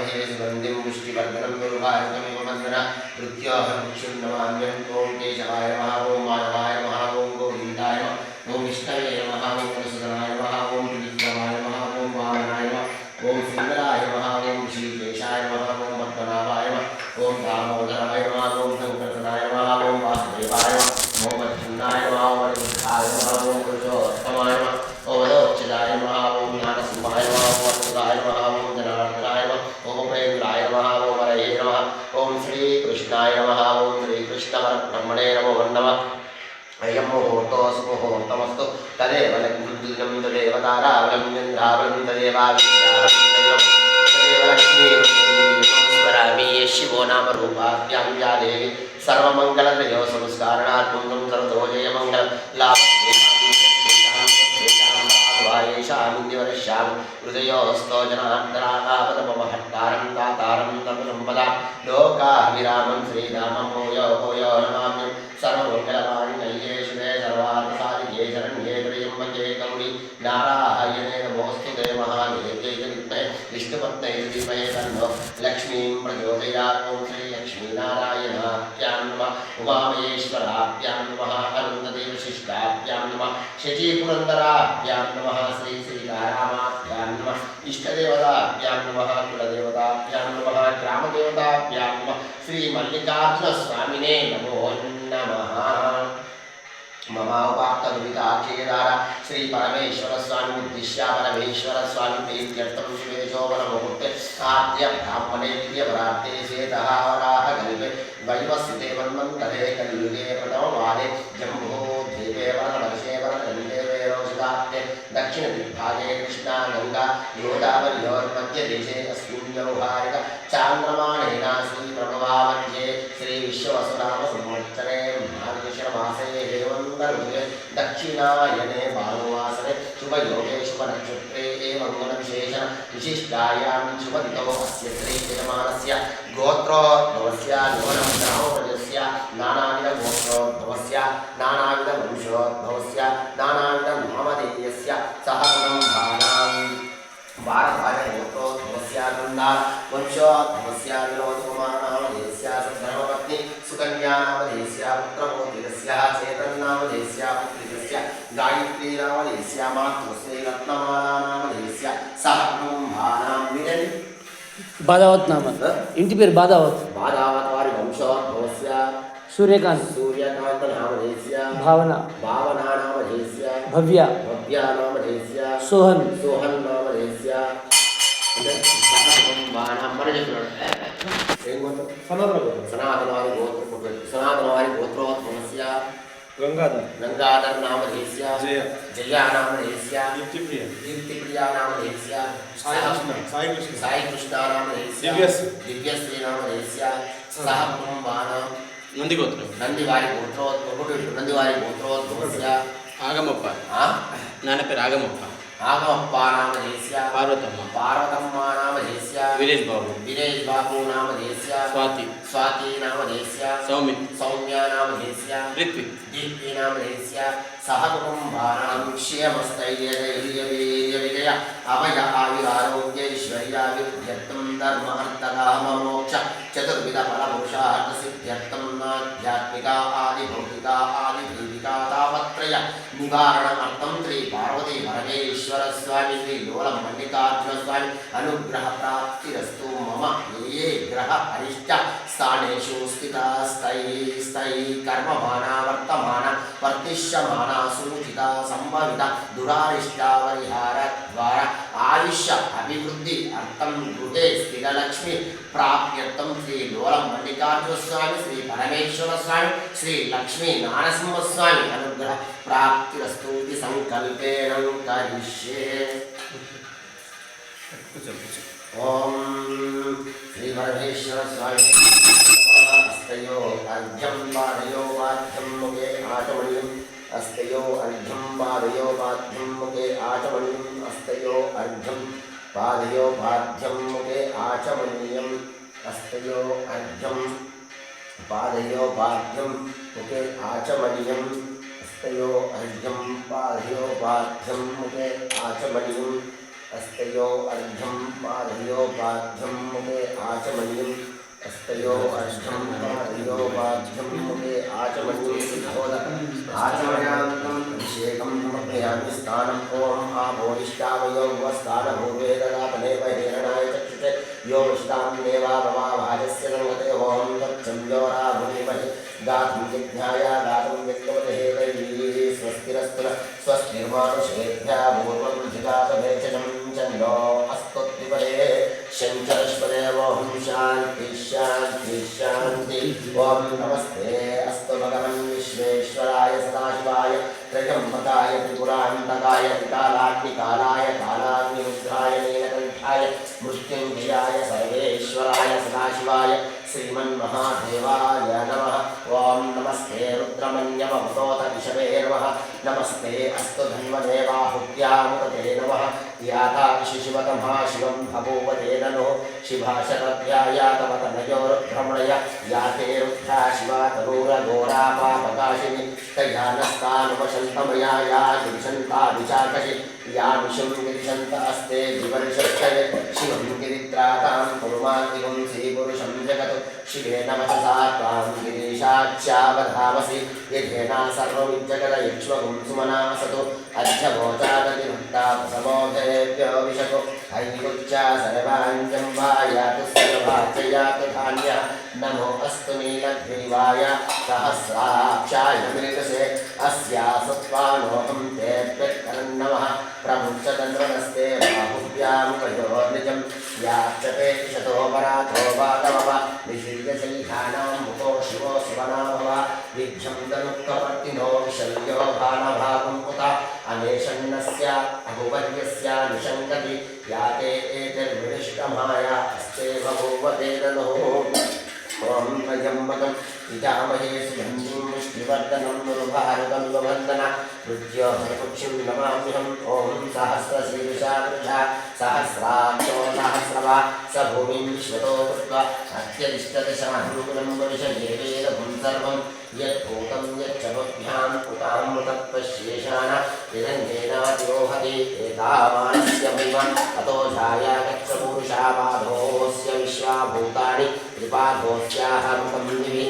नमामहे सुगन्धिं पुष्टिवर्धनं गुरुभारतमेव वन्दना मृत्योऽहं नमाम्यं ॐ केशवाय नमः ॐ माधवाय नमः ॐ गोविन्दाय नमः ॐ विष्णवे नमः ॐ मधुसूदनाय नमः ॐ त्रिविक्रमाय नमः ॐ वामनाय नमः ॐ सुन्दराय नमः ॐ श्रीकेशाय नमः ॐ पद्मनाभाय नमः ॐ दामोदराय नमः ॐ शङ्करसनाय नमः ॐ वासुदेवाय नमः ॐ प्रसन्नाय नमः ॐ वरदुःखाय नमः ॐ पुरुषोत्तमाय नमः ॐ वदोच्चदाय नमः ॐ ज्ञानसिंहाय नमः ॐ वसुदाय नमः ॐ जनार्दनाय नमः ॐ प्रेन्द्राय नमः ॐ वरये नमः ॐ श्रीकृष्णाय नमः ॐ श्रीकृष्णपरब्रह्मणे नमो नमः अयं मुहूर्तो सुमुहूर्तमस्तु तदेव लग्नं तदेव तारावलं तदेव लक्ष्मी शिवो नाम रूपाभ्यां या देवी सर्वमङ्गलत्रयो संस्कारणात् पुंसं सर्वतो जयमङ्गलं लाभेशामिन्दिवर्ष्यां हृदयोस्तो जनार्दनापदमहट्टारं दातारं तपसम्पदा लोकाभिरामं श्रीरामं भूयो भूयो नमाम्यं सर्वमङ्गलमाङ्गल्ये शिवे सर्वार्थसाधिके शरण्ये त्र्यम्बके गौरी नारायणे नमोऽस्तुते महादेव्यै च विद्महे विष्णुपत्न्यै च धीमहि तन्नो लक्ष्मीं प्रचोदयात् ॐ श्रीलक्ष्मीनारायणाभ्यां नमः उमामहेश्वराभ्यां नमः अरुन्धती वशिष्ठाभ्यां नमः शचीपुरन्दराभ्यां नमः श्रीसीतारामाभ्यां नमः इष्टदेवताभ्यां नमः कुलदेवताभ्यां नमः ग्रामदेवताभ्यां नमः श्रीमल्लिकार्जुनस्वामिने नमो नमः ममावाप्तदुरिताक्षेदार श्री परमेश्वर स्वामी उद्दिश्य परमेश्वर स्वामी प्रीत्यर्थं शिवेशोभनमुहूर्ते आद्य ब्राह्मणे विद्यपरार्थे श्वेतहावराह कल्पे वैवस्वते मन्वन्तरे कलियुगे प्रथमवादे जम्बूद्वीपे वरदवर्षे वरदण्डे वेरोषिताब्दे दक्षिणदिग्भागे कृष्णा गङ्गा गोदावर्योर्मध्यदेशे अस्मिन् व्यवहारिक चान्द्रमाणेन श्रीप्रभवा मध्ये श्रीविश्ववसुनामसंवत्सरे मार्गशीर्षमासे दक्षिणायने भानुवासरे शुभयोगे शुभनक्षत्रे मंगलविशेष विशिष्टायां शुभदितो अस्य श्रीयजमानस्य गोत्रोद्भवस्य न्यूनं ग्रामोपजस्य नानाविधगोत्रोद्भवस्य नानाविधवंशोद्भवस्य नानाविधनामधेयस्य सहस्रम्भानां भारतगोत्रोद्भवस्य वंशोद्भवस्य विनोदकुमारनामधेयस्य सद्धर्मपत्नी सुकन्यानामधेयस्य पुत्रमोदितस्य चेतन्नामधेयस्य पुत्रिकस्य गायत्रीनामधेयस्य मातृश्री रत्नमालानामधेयस्य सहकुटुम्बानां विरन् బాదావత్ నామ ఇంటి పేరు బాదావత్ వారి వంశోద్భవस्य సూర్యకాంత నామధేయस्य భావన నామధేయस्य భవ్య నామధేయस्य సోహన్ నామధేయस्य సనాతనవారి గోత్రోద్భవस्य గంగాధర్ నామధేయस्य జయా నామధేయस्य దీప్తిప్రియా నామధేయस्य సాయికృష్ణ నామధేయस्य దివ్యశ్రీ నామధేయस्य సహ కుటుంబానాం నందివారి గోత్రోద్భవस्य ఆగమప్ప నాన్న పేరు ఆగమప్ప నామధేయस्य పార్వతమ్మ నామధేయस्य విలేజ్ బాబు నామధేయस्य స్వాతి నామధేయस्य సౌమ్య నామధేయस्य దీప్తి నామధేయस्य సహ కుటుంబానాం క్షేమస్థైర్యవిజయ అభయ ఆయురారోగ్యైశ్వర్యాభివృద్ధ్యర్థం ధర్మ అర్థ కామ మోక్ష చతుర్విధ ఫలపురుషార్థ సిద్ధ్యర్థం ఆధ్యాత్మిక ఆది భౌతిక ఆది దైవికా తాపత్రయ నివారణార్థం శ్రీ పార్వతీ పరమేశ్వర స్వామి శ్రీ లోలం మల్లికార్జున స్వామి అనుగ్రహ ప్రాప్తిరస్తు మమ ఏ గ్రహ అరిష్ట స్థానేషు స్థితస్థై కర్మమాన వర్తమాన వర్తిష్యమాన సూచిత సంభవిత దురారిష్ట పరిహార ద్వారా ఆయుష్య అభివృద్ధి అర్థం గృహే స్థిరలక్ష్మి ప్రాప్త్యర్థం శ్రీ లోలం మల్లికార్జున స్వామి శ్రీ పరమేశ్వర స్వామి శ్రీ లక్ష్మీ నారసింహ స్వామి అనుగ్రహ ప్రాప్తిరస్తు సంకల్పేణ కరిష్యే. ఓం శ్రీ పరమేశ్వర స్వామి హస్తయో అర్ఘ్యం పాదయో వాద్యం ముఖే ఆచమణీయం హస్తయో అర్ఘ్యం పాదయో వాద్యం ముఖే ఆచమణీయం హస్తయో అర్ఘ్యం పాదయో వాద్యం ముఖే ఆచమణీయం హస్తయో అర్ఘ్యం పాదయో వాద్యం ముఖే ఆచమణీయం హస్తయో అర్ఘ్యం పాదయో వాద్యం ముఖే ఆచమణీయం హస్తయో అర్ఘ్యం పాదయో వాద్యం मुखे आचमनीयम् हस्तयो अष्टं पादयो वाद्यं मुखे आचमनीयं सिद्धोदक आचमयान्तम् अभिषेकं समर्पयामि स्थानम् ॐ आभोरिष्टावयो स्थानभूते ददातने वहेरणाय चक्षुषे यो विष्टां देवा भवाभाजस्य संगते ॐ तच्छं योराभुनिमहे गातुं यज्ञाय गातुं यज्ञवते दैवी स्वस्तिरस्तु स्वस्तिर्मानुषेभ्यः पूर्वं जिगातभेषजं चन्दो अस्तुत्विपदे शङ्करश्वदेवोऽहं शान्ति शान्ति शान्ति ॐ नमस्ते अस्तु भगवन् विश्वेश्वराय सदाशिवाय त्र्यम्बकाय त्रिपुरान्तकाय त्रिकालाग्निकालाय कालाग्निरुद्राय नीलकण्ठाय मृत्युञ्जयाय सर्वेश्वराय सदाशिवाय श्रीमन्महादेवाय नमः ॐ नमस्ते रुद्रमन्यमभूतोत विषवे नमः नमस्ते अस्तु धन्वदेवाहुत्यामुदते नमः याता शिशिवतमः शिवं बभूवते ननो शिभाशतध्यायातमतनयो रुद्रमणय याते रुद्रा शिवा तनूरघोरापापकाशिनि तयानस्तानुपशन्तमया या गिरिशन्ताभिचाकशि या विषं गिरिशन्त अस्ते विवर्षष्टय शिवं गिरित्रातां कुर्मादिगुं श्रीपुरुषं जगत् शिवेन वचसा त्वां गिरीशाच्यावधामसि यथेना सर्वमिज्जगदयक्ष्मगुं सुमनासतु अध्यवोचादति भक्तापसमोधेभ्यो विशतु हैकुच्चा सर्वाञ्जं वा यातु सर्वाचयातु धान्यः नमो अस्तु नीलग्रीवाय सहस्राक्षाय मृगसे अस्या सत्त्वानोऽहं तेऽप्यत्करं नमः प्रमुच्यतन्त्रनस्ते बाहुभ्यां कयोर्निजं याक्षते शतो परातो वादमव निशीर्यशैखानां मुखो शिवो सुवनाभव विभ्यं तनुक्तवर्तिनो विशल्यो भानभागं कुत अनेशन्नस्य अभुवर्यस्य निशङ्कति याते एतद्विदिष्टमाया अस्ते बभूवते ननुः ॐ त्र्यम्बकम् इजामहे सुगन्धिं पुष्टिवर्धनं मुरुभारुकं वन्दन मृत्योर्मुक्षिं नमाम्यहम् ॐ सहस्रशीर्षा वृषा सहस्राक्षो सहस्रवा स भूमिं विश्वतो कृत्वा अत्यदिष्टदशमहङ्कुलं पुरुषयेवेदभुं सर्वं यद्भूतं यच्चभ्यां पुतामृतत्वशेषाण निरञ्जेनातिरोहति एतावानस्य महिमा अतो छाया गच्छ पुरुषा पादोऽस्य विश्वाभूतानि त्रिपादोऽस्याः मुखं दिवि